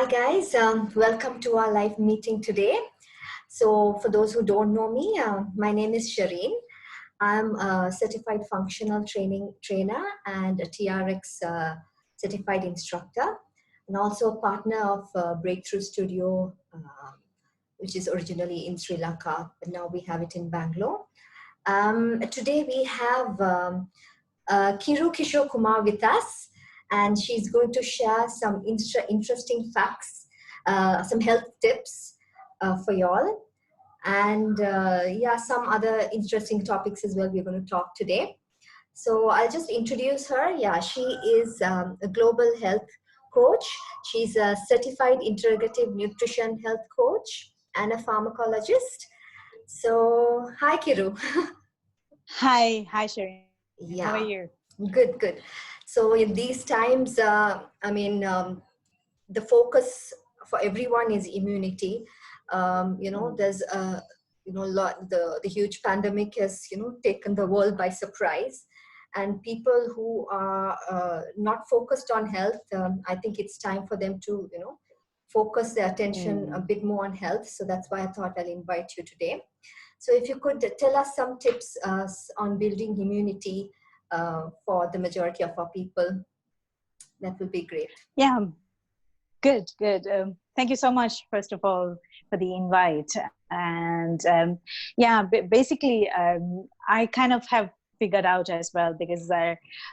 Hi guys, welcome to our live meeting today. So for those who don't know me, my name is Shireen. I'm a certified functional training trainer and a TRX certified instructor, and also a partner of Breakthrough Studio, which is originally in Sri Lanka, but now we have it in Bangalore. Today we have Kiru Kishokumar with us, and she's going to share some interesting facts, some health tips for y'all, and yeah, some other interesting topics as well we're going to talk today. So I'll just introduce her. Yeah, she is a global health coach. She's a certified integrative nutrition health coach and a pharmacologist. So hi, Kiru. Hi, Shireen. How are Yeah, you? good. So in these times, the focus for everyone is immunity. There's the huge pandemic has taken the world by surprise, and people who are not focused on health, I think it's time for them to focus their attention a bit more on health. So that's why I thought I'll invite you today. So if you could tell us some tips on building immunity for the majority of our people, that would be great. Yeah, good. Thank you so much, first of all, for the invite. And yeah, basically, I kind of have figured out as well because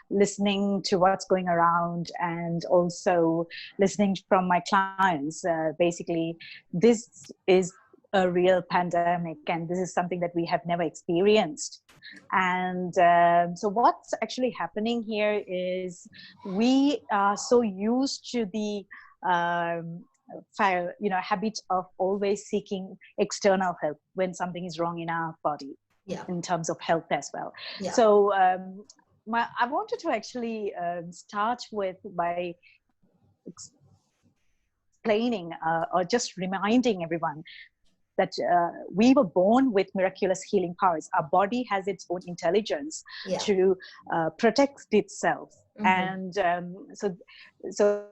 listening to what's going around and also listening from my clients. Basically, this is a real pandemic, and this is something that we have never experienced. And so what's actually happening here is we are so used to the habit of always seeking external help when something is wrong in our body, in terms of health as well. So I wanted to actually start with by explaining or just reminding everyone that we were born with miraculous healing powers. Our body has its own intelligence to protect itself. And so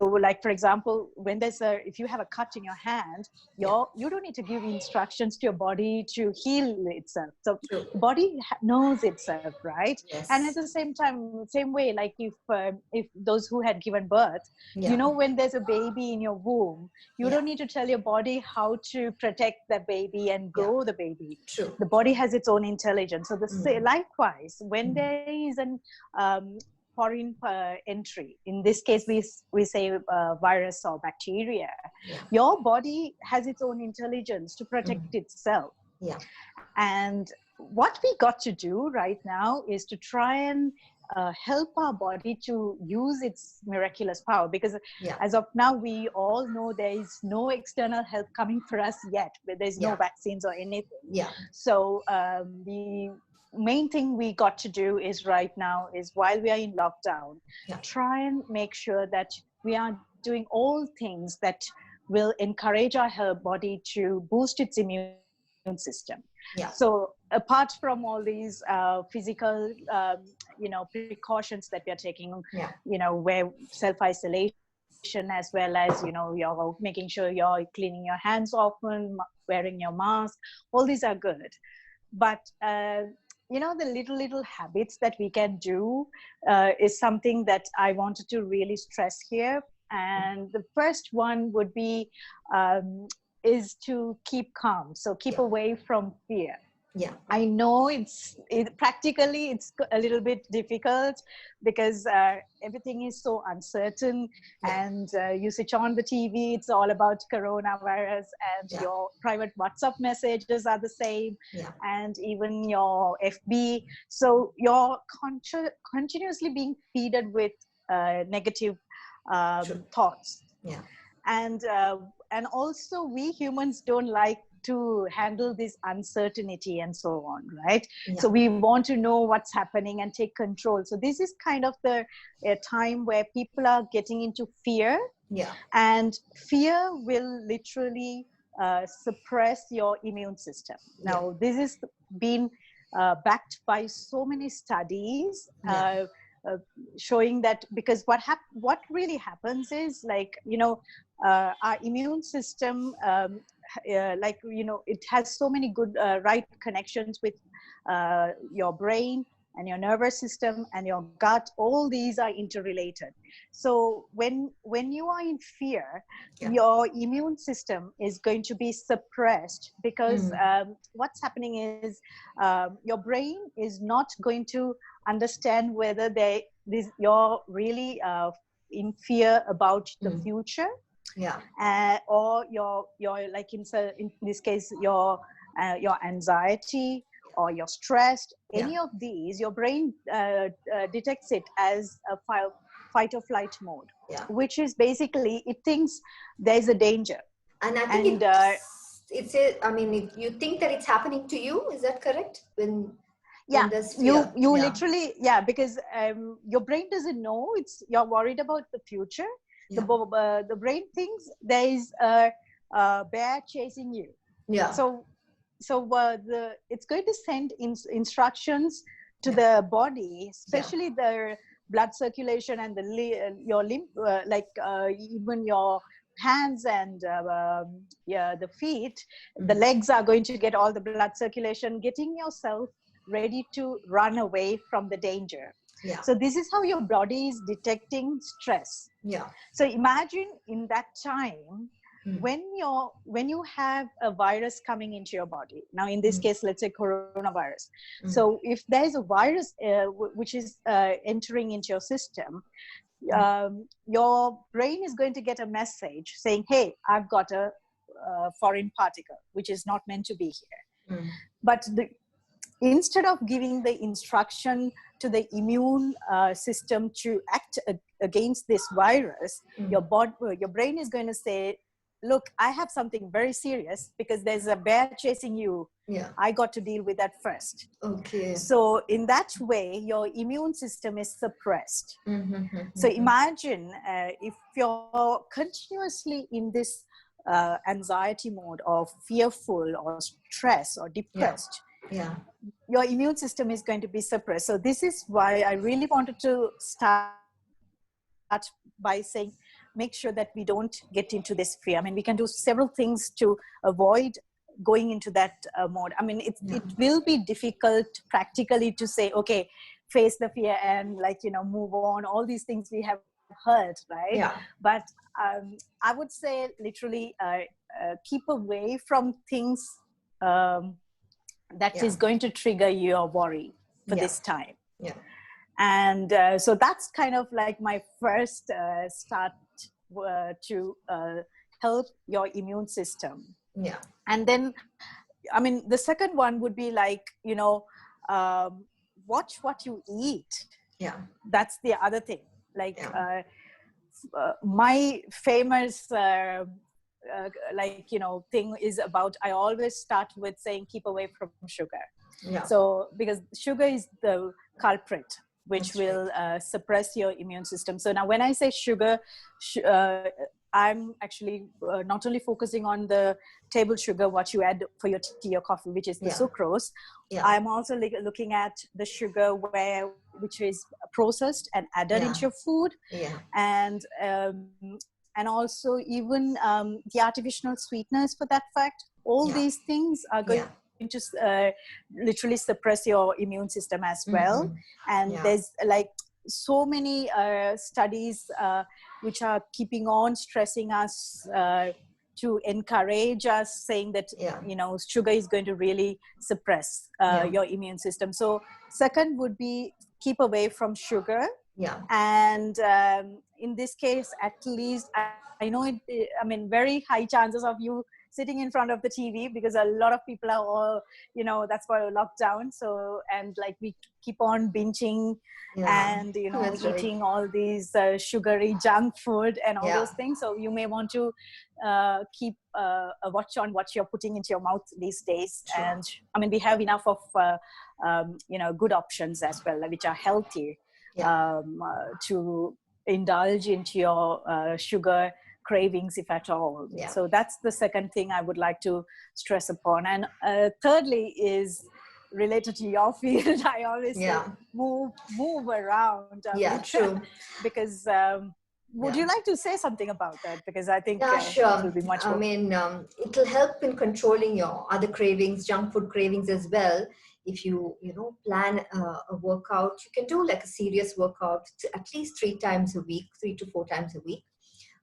like, for example, when if you have a cut in your hand, you don't need to give instructions to your body to heal itself. So the body knows itself, right? And at the same time, same way, like if those who had given birth, when there's a baby in your womb, you don't need to tell your body how to protect the baby and grow the baby. The body has its own intelligence. So likewise, when there is an foreign entry, in this case we say virus or bacteria, your body has its own intelligence to protect itself. And what we got to do right now is to try and help our body to use its miraculous power, because as of now we all know there is no external help coming for us yet, but there's no vaccines or anything. So the main thing we got to do is right now is, while we are in lockdown, try and make sure that we are doing all things that will encourage our body to boost its immune system. So apart from all these physical precautions that we are taking, where self-isolation, as well as you're making sure you're cleaning your hands often, wearing your mask, all these are good. But the little habits that we can do is something that I wanted to really stress here. And the first one would be is to keep calm. So keep away from fear. I know practically it's a little bit difficult because everything is so uncertain, and you switch on the TV, it's all about coronavirus, and your private WhatsApp messages are the same, and even your FB. So you're continuously being feeded with negative thoughts. And also we humans don't like to handle this uncertainty and so on, right? So we want to know what's happening and take control. So this is kind of the time where people are getting into fear, and fear will literally suppress your immune system. Now this is been backed by so many studies. showing that, because what really happens is, like, our immune system, like, it has so many good right connections with your brain and your nervous system and your gut. All these are interrelated. So when you are in fear, your immune system is going to be suppressed, because what's happening is, your brain is not going to understand whether you're really in fear about the future, or your like, in this case, your anxiety or you're stressed. Any of these, your brain detects it as a fight or flight mode, which is basically, it thinks there's a danger. And I think you think that it's happening to you. Is that correct? When there's fear. You literally, because your brain doesn't know you're worried about the future. The brain thinks there is a bear chasing you. So it's going to send instructions to the body, especially the blood circulation and your lymph, even your hands and the feet. The legs are going to get all the blood circulation, getting yourself ready to run away from the danger. So this is how your body is detecting stress. So imagine in that time, when you have a virus coming into your body. Now, in this case, let's say coronavirus. So if there is a virus which is entering into your system, your brain is going to get a message saying, hey, I've got a foreign particle which is not meant to be here. But instead of giving the instruction to the immune system to act against this virus, your brain is going to say, look, I have something very serious, because there's a bear chasing you. I got to deal with that first. So in that way, your immune system is suppressed. So imagine if you're continuously in this anxiety mode, or fearful, or stressed, or depressed. Your immune system is going to be suppressed. So this is why I really wanted to start by saying, make sure that we don't get into this fear. I mean, we can do several things to avoid going into that mode. I mean, it will be difficult practically to say, okay, face the fear and, like, move on. All these things we have heard, right? But I would say, literally, keep away from things that is going to trigger your worry for this time. And so that's kind of like my first start to help your immune system. And then, I mean, the second one would be like, watch what you eat. That's the other thing. Like, my famous thing is about, I always start with saying, keep away from sugar. So because sugar is the culprit which will suppress your immune system. So now when I say sugar, I'm actually not only focusing on the table sugar, what you add for your tea or coffee, which is the sucrose. I'm also looking at the sugar which is processed and added into your food. And also even the artificial sweeteners, for that fact. All these things are going to literally suppress your immune system as well. And there's like so many studies which are keeping on stressing us to encourage us, saying that sugar is going to really suppress your immune system. So second would be, keep away from sugar. And in this case, at least, I know I mean, very high chances of you sitting in front of the TV, because a lot of people are all, that's for lockdown. So, and like, we keep on binging and, eating all these sugary junk food and all those things. So you may want to keep a watch on what you're putting into your mouth these days. And I mean, we have enough of, good options as well, which are healthy to indulge into your sugar cravings, if at all. So that's the second thing I would like to stress upon. And thirdly is related to your field, I always say move around. True. Because would you like to say something about that? Because I think sure. it will be much I more. mean, it'll help in controlling your other cravings, junk food cravings as well. If you plan a workout, you can do like a serious workout at least 3 times a week, 3 to 4 times a week.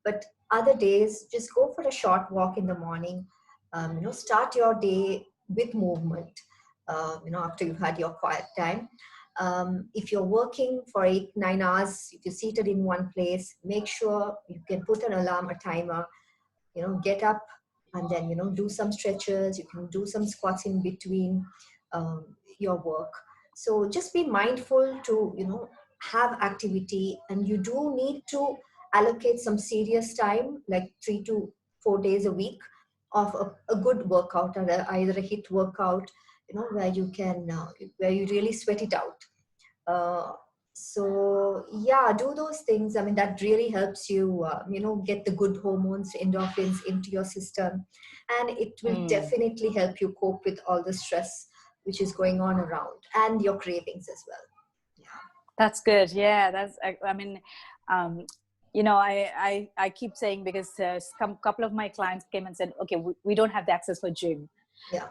But other days, just go for a short walk in the morning. Start your day with movement. After you've had your quiet time. If you're working for 8-9 hours, if you're seated in one place, make sure you can put an alarm, a timer. Get up and then do some stretches. You can do some squats in between your work. So just be mindful to have activity, and you do need to allocate some serious time, like 3 to 4 days a week, of a good workout, or either a HIIT workout, where you can where you really sweat it out. So yeah, do those things. I mean, that really helps you get the good hormones, endorphins into your system, and it will definitely help you cope with all the stress which is going on around, and your cravings as well. That's good. Yeah, I mean, I keep saying, because a couple of my clients came and said, okay, we don't have the access for gym.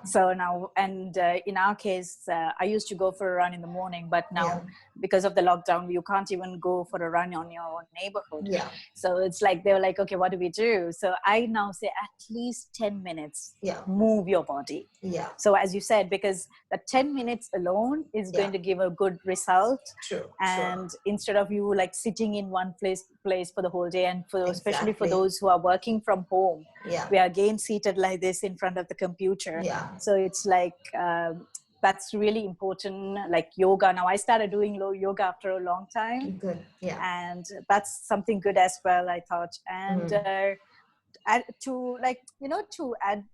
So now, and in our case, I used to go for a run in the morning, but now because of the lockdown, you can't even go for a run on your neighborhood. So it's like, they were like, okay, what do we do? So I now say at least 10 minutes, move your body. So as you said, because the 10 minutes alone is going to give a good result. And instead of you like sitting in one place for the whole day, and especially for those who are working from home, we are again seated like this in front of the computer. So it's like, that's really important. Like yoga. Now I started doing yoga after a long time. Good. And that's something good as well, I thought. And to add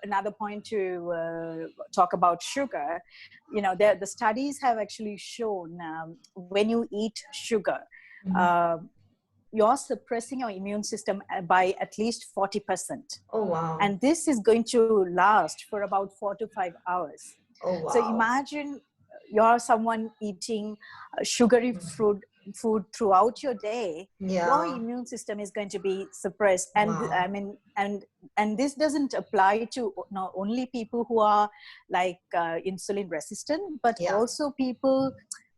another point to talk about sugar, the studies have actually shown when you eat sugar, you're suppressing your immune system by at least 40%. Oh, wow. And this is going to last for about 4 to 5 hours. Oh, wow. So imagine you're someone eating sugary food throughout your day. Your immune system is going to be suppressed. And I mean, and this doesn't apply to not only people who are like insulin resistant, but also people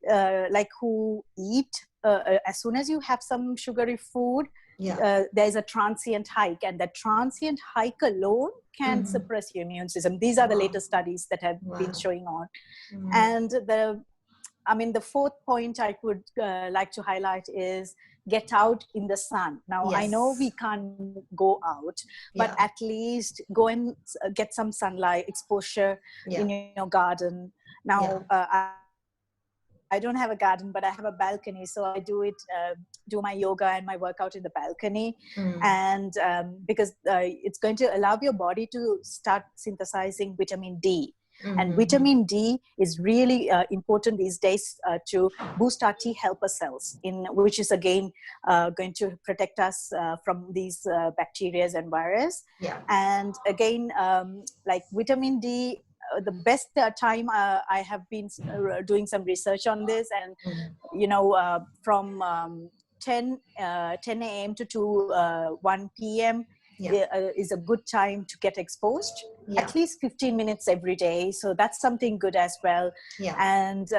like who eat as soon as you have some sugary food, there's a transient hike, and that transient hike alone can suppress your immune system. These are the latest studies that have been showing on. And the fourth point I would like to highlight is get out in the sun. Now, I know we can't go out, but at least go and get some sunlight exposure in your garden. Now, I don't have a garden, but I have a balcony. So I do my yoga and my workout in the balcony. And because it's going to allow your body to start synthesizing vitamin D. And vitamin D is really important these days to boost our T helper cells, which is again going to protect us from these bacteria and virus. And again, like vitamin D, the best time I have been doing some research on this, and from 10 a.m. to 1 p.m. Is a good time to get exposed. At least 15 minutes every day. So that's something good as well. And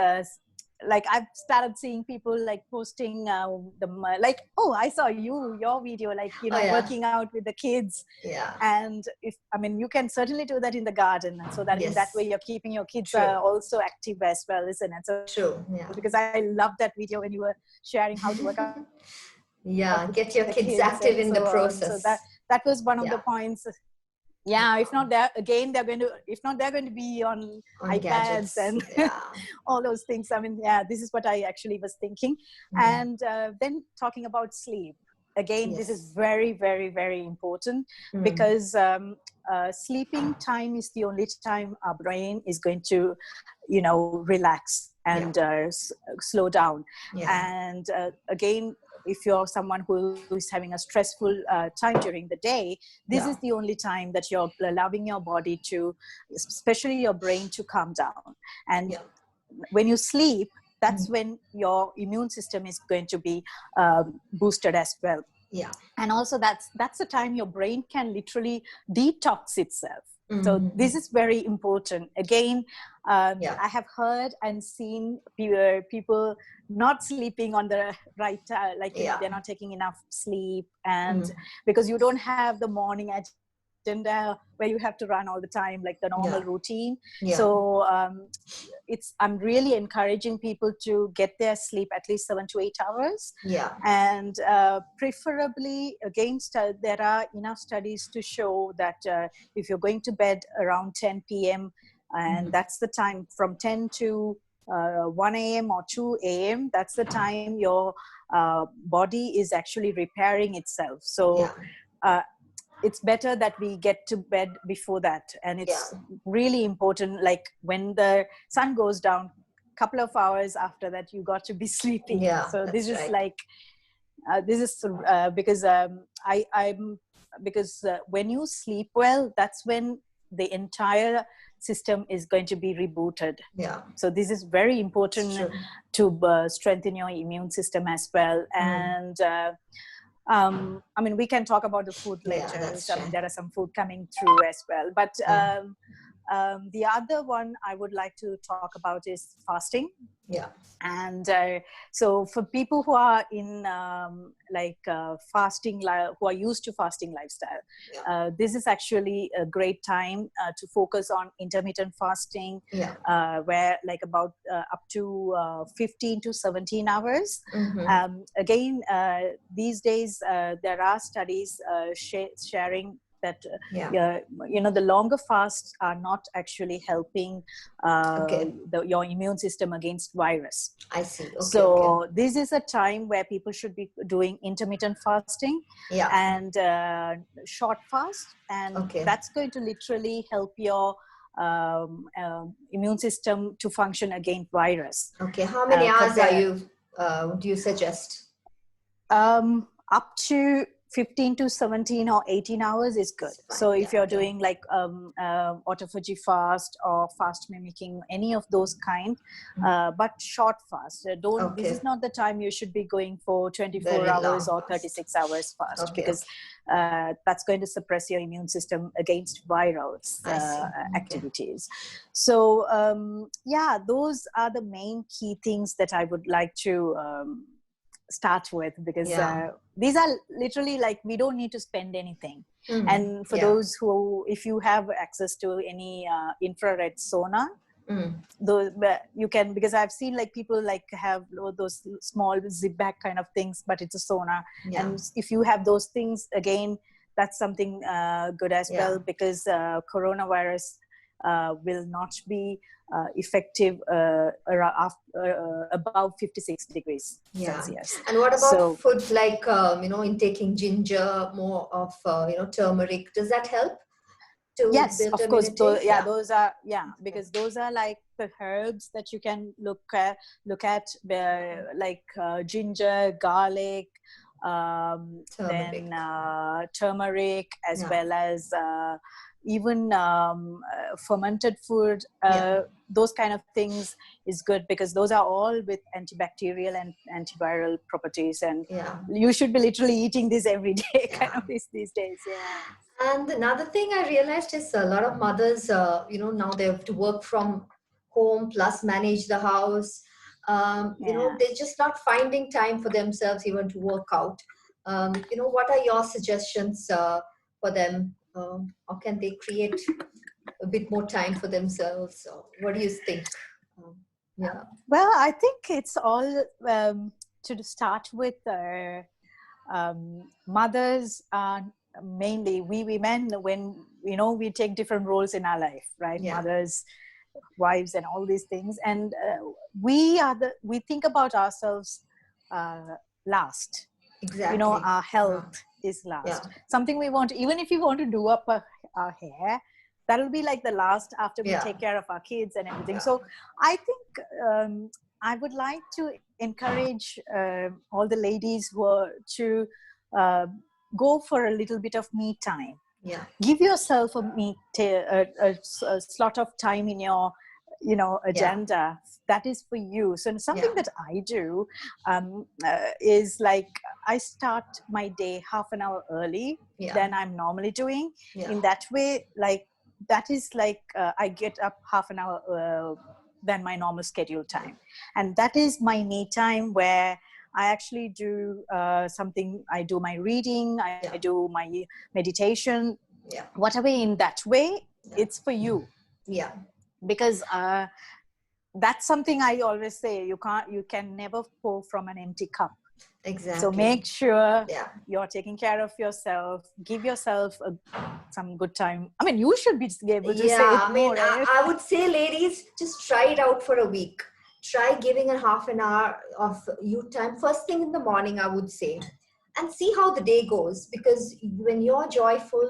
like I've started seeing people like posting like, oh, I saw your video, like working out with the kids. And you can certainly do that in the garden, so that in that way you're keeping your kids also active as well, isn't it? So true. Because I love that video when you were sharing how to work out. Get your kids active in the process. So that was one of the points. If not, they're going to be on iPads gadgets. And all those things. This is what I actually was thinking. And then talking about sleep. Again, this is very, very, very important, because sleeping time is the only time our brain is going to, relax and slow down. And again, if you're someone who is having a stressful time during the day, this is the only time that you're allowing your body to, especially your brain, to calm down. And when you sleep, that's when your immune system is going to be boosted as well. Yeah. And also that's the time your brain can literally detox itself. So this is very important. Again, I have heard and seen people not sleeping on the right time, like, you know, they're not taking enough sleep, and because you don't have the morning agenda where you have to run all the time, like the normal routine. So I'm really encouraging people to get their sleep at least 7 to 8 hours. And preferably, again, there are enough studies to show that if you're going to bed around 10 p.m. and that's the time from 10 to 1 a.m. or 2 a.m., that's the time your body is actually repairing itself. So it's better that we get to bed before that. And it's really important, like when the sun goes down, couple of hours after that, you got to be sleeping. So this is like, because because when you sleep well, that's when the entire system is going to be rebooted. So this is very important to strengthen your immune system as well. And I mean, we can talk about the food later. I mean, there are some food coming through as well. But the other one I would like to talk about is fasting. And so for people who are in fasting, who are used to fasting lifestyle, this is actually a great time to focus on intermittent fasting, where like about up to 15 to 17 hours. Again, these days there are studies sharing that you know, the longer fasts are not actually helping your immune system against virus. I see. So this is a time where people should be doing intermittent fasting and short fast, and that's going to literally help your immune system to function against virus. How many hours do you suggest? Up to 15 to 17 or 18 hours is good. So if you're doing like autophagy fast or fast mimicking, any of those kind, but short fast. This is not the time you should be going for 24 hours or 36 hours fast, because that's going to suppress your immune system against viral activities. So those are the main key things that I would like to start with, because these are literally like, we don't need to spend anything. And for those who, if you have access to any infrared sauna, those you can, because I've seen like people like have those small zip bag kind of things, but it's a sauna. And if you have those things, again, that's something good as well, because coronavirus will not be effective above 56 degrees Celsius. And what about food like intaking ginger, more of turmeric? Does that help to build of course. immunity? Those are because those are like the herbs that you can look at like ginger, garlic, then turmeric, as well as even fermented food, those kind of things is good, because those are all with antibacterial and antiviral properties, and you should be literally eating this every day kind of these days. And another thing I realized is a lot of mothers, now they have to work from home plus manage the house. They're just not finding time for themselves even to work out. What are your suggestions for them? How can they create a bit more time for themselves? What do you think? Well, I think it's all to start with mothers. Mainly we women, when we take different roles in our life, right? Mothers, wives, and all these things, and we think about ourselves last. Exactly. Our health is last. Something we want, even if we want to do up our hair, that'll be like the last after we take care of our kids and everything. So I think I would like to encourage all the ladies who are to uh, go for a little bit of me time. Yeah. Give yourself a slot of time in your agenda that is for you. So something that I do is like I start my day half an hour early than I'm normally doing. In that way, like that is like I get up half an hour than my normal scheduled time, and that is my me time where I actually do something. I do my reading, I do my meditation, whatever. In that way, it's for you. Yeah. Because that's something I always say, you can never pour from an empty cup. Exactly. So make sure you're taking care of yourself. Give yourself some good time. I mean, you should be able to say it more, right? I would say, ladies, just try it out for a week. Try giving a half an hour of you time first thing in the morning, I would say, and see how the day goes. Because when you're joyful,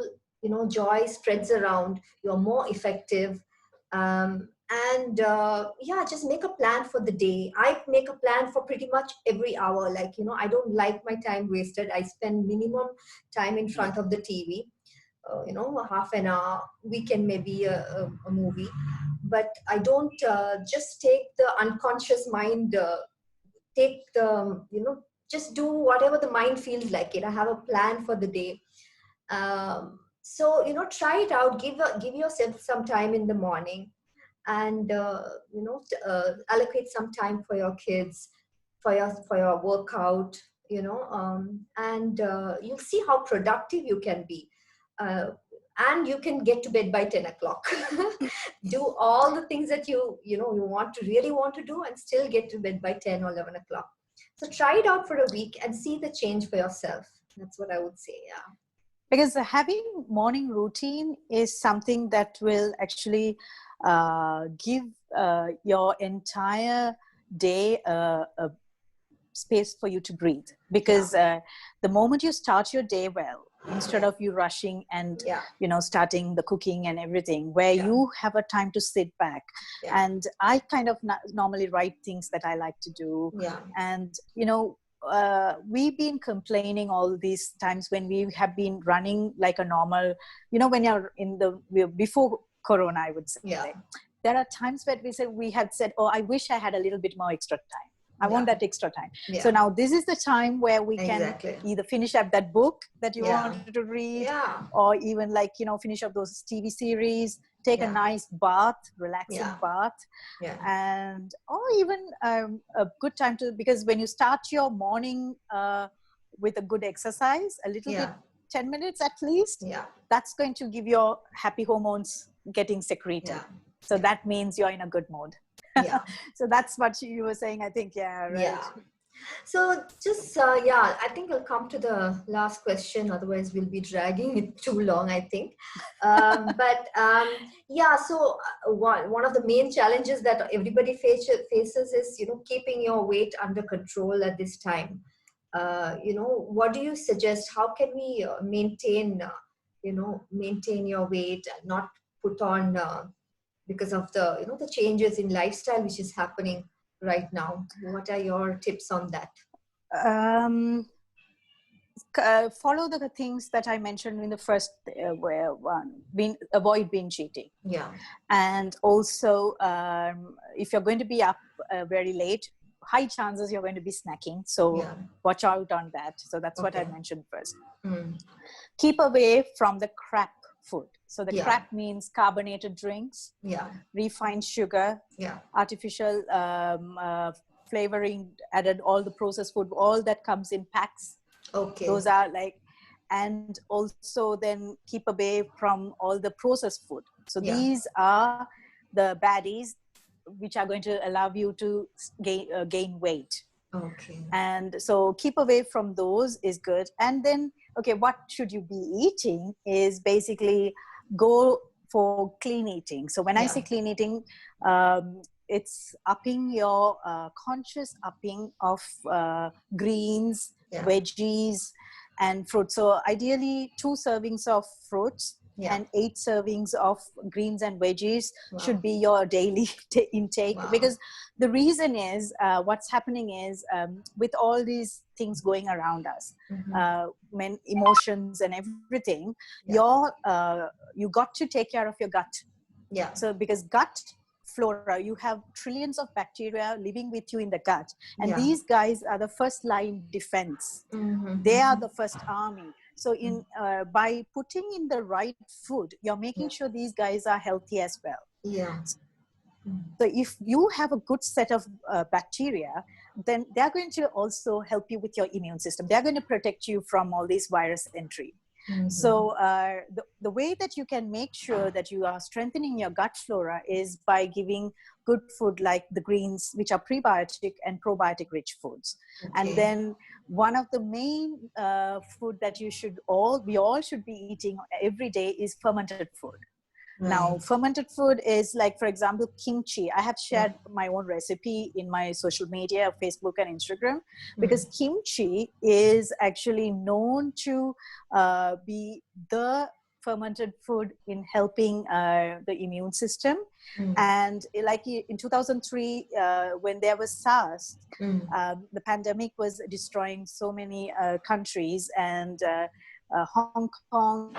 joy spreads around. You're more effective. And just make a plan for the day. I make a plan for pretty much every hour. Like, I don't like my time wasted. I spend minimum time in front of the TV. Half an hour, weekend maybe a movie, but I don't just take the unconscious mind, take the, just do whatever the mind feels like it. I have a plan for the day. So, try it out. Give yourself some time in the morning, and allocate some time for your kids, for your workout, and you'll see how productive you can be. And you can get to bed by 10 o'clock. Do all the things that you really want to do, and still get to bed by 10 or 11 o'clock. So try it out for a week and see the change for yourself. That's what I would say. Yeah. Because having morning routine is something that will actually give your entire day a space for you to breathe. Because the moment you start your day well, instead of you rushing and starting the cooking and everything, where you have a time to sit back. And I kind of normally write things that I like to do. And we've been complaining all these times when we have been running like a normal, when you're before Corona, I would say. There are times where we had said, oh, I wish I had a little bit more extra time. I want that extra time. So now this is the time where we can either finish up that book that you wanted to read, or even finish up those TV series, take a nice bath, relaxing bath, and or even a good time because when you start your morning with a good exercise, a little bit, 10 minutes at least, that's going to give your happy hormones getting secreted. So that means you're in a good mood. So that's what you were saying, I think. So just I think I'll come to the last question, otherwise we'll be dragging it too long, I think. So one of the main challenges that everybody faces is keeping your weight under control at this time. What do you suggest? How can we maintain your weight and not put on because of the the changes in lifestyle which is happening right now? What are your tips on that? Follow the things that I mentioned in the first one. Avoid binge eating. And also, if you're going to be up very late, high chances you're going to be snacking. So watch out on that. So that's what I mentioned first. Keep away from the crap food. So the crap means carbonated drinks, refined sugar, artificial flavoring added, all the processed food, all that comes in packs. Those are and also then keep away from all the processed food. So these are the baddies which are going to allow you to gain weight. And so keep away from those is good. And then, what should you be eating is basically go for clean eating. So when I say clean eating, it's upping your conscious upping of greens, veggies, and fruits. So ideally 2 servings of fruits, and 8 servings of greens and veggies should be your daily intake. Because the reason is what's happening is with all these things going around us, emotions and everything, you got to take care of your gut. So because gut flora, you have trillions of bacteria living with you in the gut, and these guys are the first line defense. They are the first army. So in by putting in the right food, you're making sure these guys are healthy as well. So if you have a good set of bacteria, then they're going to also help you with your immune system. They're going to protect you from all these virus entry. So the way that you can make sure that you are strengthening your gut flora is by giving good food like the greens, which are prebiotic and probiotic rich foods. And then one of the main food that we all should be eating every day is fermented food. Now, fermented food is like, for example, kimchi. I have shared my own recipe in my social media, Facebook and Instagram, because kimchi is actually known to be the fermented food in helping the immune system. And like in 2003, when there was SARS, the pandemic was destroying so many countries, and Hong Kong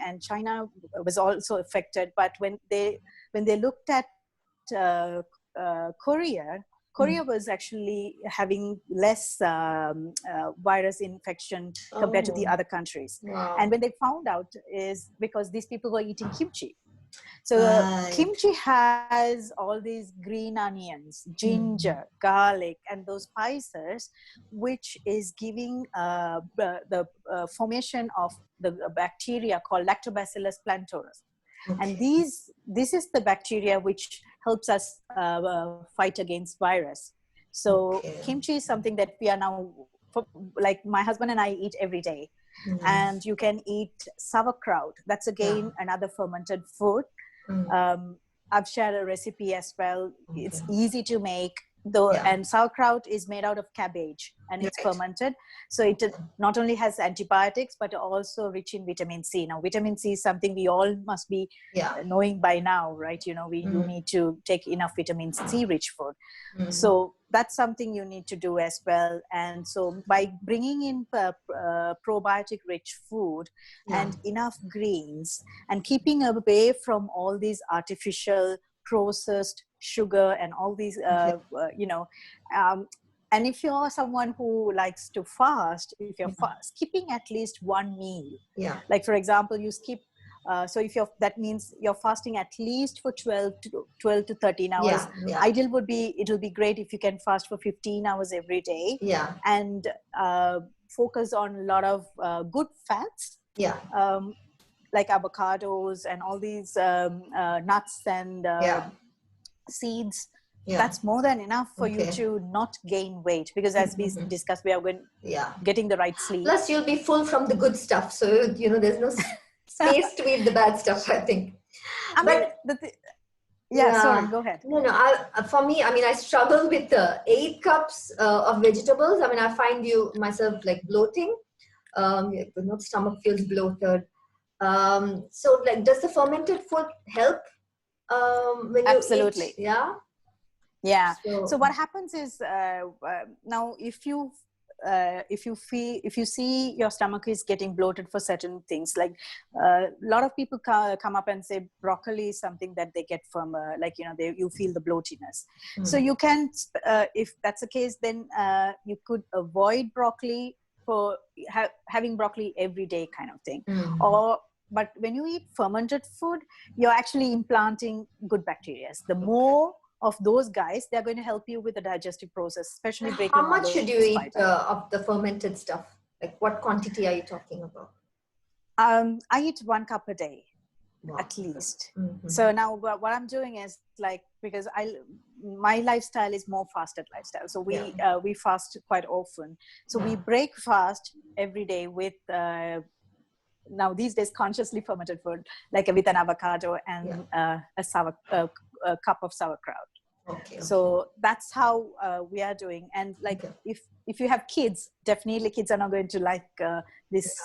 and China was also affected. But when they looked at Korea was actually having less virus infection compared to the other countries. And when they found out is because these people were eating kimchi. So kimchi has all these green onions, ginger, garlic, and those spices, which is giving the formation of the bacteria called Lactobacillus plantarum. And this is the bacteria which helps us fight against virus. So kimchi is something that we are now, like my husband and I eat every day. And you can eat sauerkraut. That's again another fermented food. I've shared a recipe as well. It's easy to make, though, and sauerkraut is made out of cabbage, and it's fermented. So it not only has antibiotics, but also rich in vitamin C. Now, vitamin C is something we all must be knowing by now, right? You need to take enough vitamin C rich food. So that's something you need to do as well. And so by bringing in probiotic rich food and enough greens, and keeping away from all these artificial processed sugar and all these and if you're someone who likes to fast, if you're skipping at least one meal, like for example, you skip so if that means you're fasting at least for 12 to 13 hours. Ideal would be, it will be great if you can fast for 15 hours every day, and focus on a lot of good fats, like avocados and all these nuts and seeds. That's more than enough for you to not gain weight, because as we discussed, we are getting the right sleep. Plus you'll be full from the good stuff, so there's no space to eat the bad stuff, I think. Sorry, go ahead. For me, I struggle with 8 cups of vegetables. I find myself like bloating. Stomach feels bloated. So like, does the fermented food help when you Absolutely. eat? So what happens is now if you see your stomach is getting bloated for certain things, like a lot of people come up and say broccoli is something that they get from you feel the bloatiness. So you can if that's the case, then you could avoid broccoli for having broccoli every day kind of thing. But when you eat fermented food, you're actually implanting good bacteria. The more of those guys, they're going to help you with the digestive process, especially breaking. How much should you eat of the fermented stuff? Like, what quantity are you talking about? I eat 1 cup a day, at least. So now what I'm doing is, like, because my lifestyle is more fasted lifestyle. So we fast quite often. So we break fast every day with now these days consciously fermented food, like with an avocado and a cup of sauerkraut. Okay. So that's how we are doing. And like, if you have kids, definitely kids are not going to like this,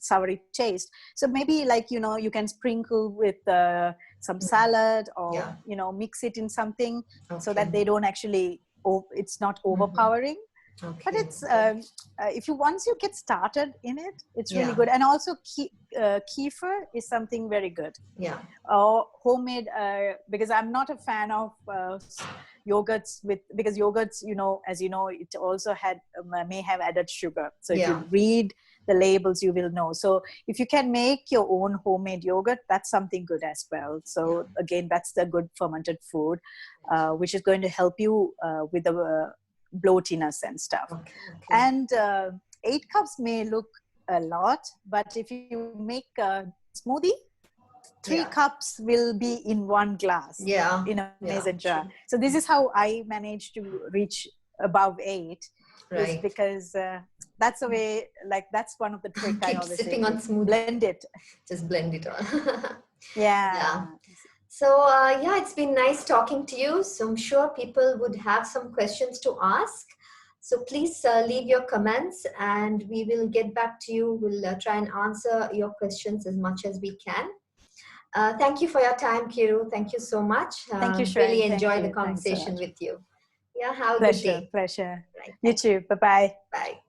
soury taste. So maybe like, you can sprinkle with some salad, or, mix it in something so that they don't actually, it's not overpowering. Okay. But it's if you once you get started in it, it's really good. And also kefir is something very good. Or homemade, because I'm not a fan of yogurts because yogurts, as you know, it also may have added sugar. So if you read the labels, you will know. So if you can make your own homemade yogurt, that's something good as well. So again, that's the good fermented food, which is going to help you with the bloatiness and stuff. And 8 cups may look a lot, but if you make a smoothie, 3 cups will be in 1 glass in a mason jar. So this is how I managed to reach above 8, is because that's the way, like, that's one of the tricks I always sipping say. on smoothie. Blend it. Just blend it on. Yeah. So it's been nice talking to you. So I'm sure people would have some questions to ask. So please leave your comments and we will get back to you. We'll try and answer your questions as much as we can. Thank you for your time, Kiru. Thank you so much. Thank you, Shreya. Really enjoyed the conversation with you. Yeah, have a good day. Pleasure. Right. You too. Bye-bye. Bye.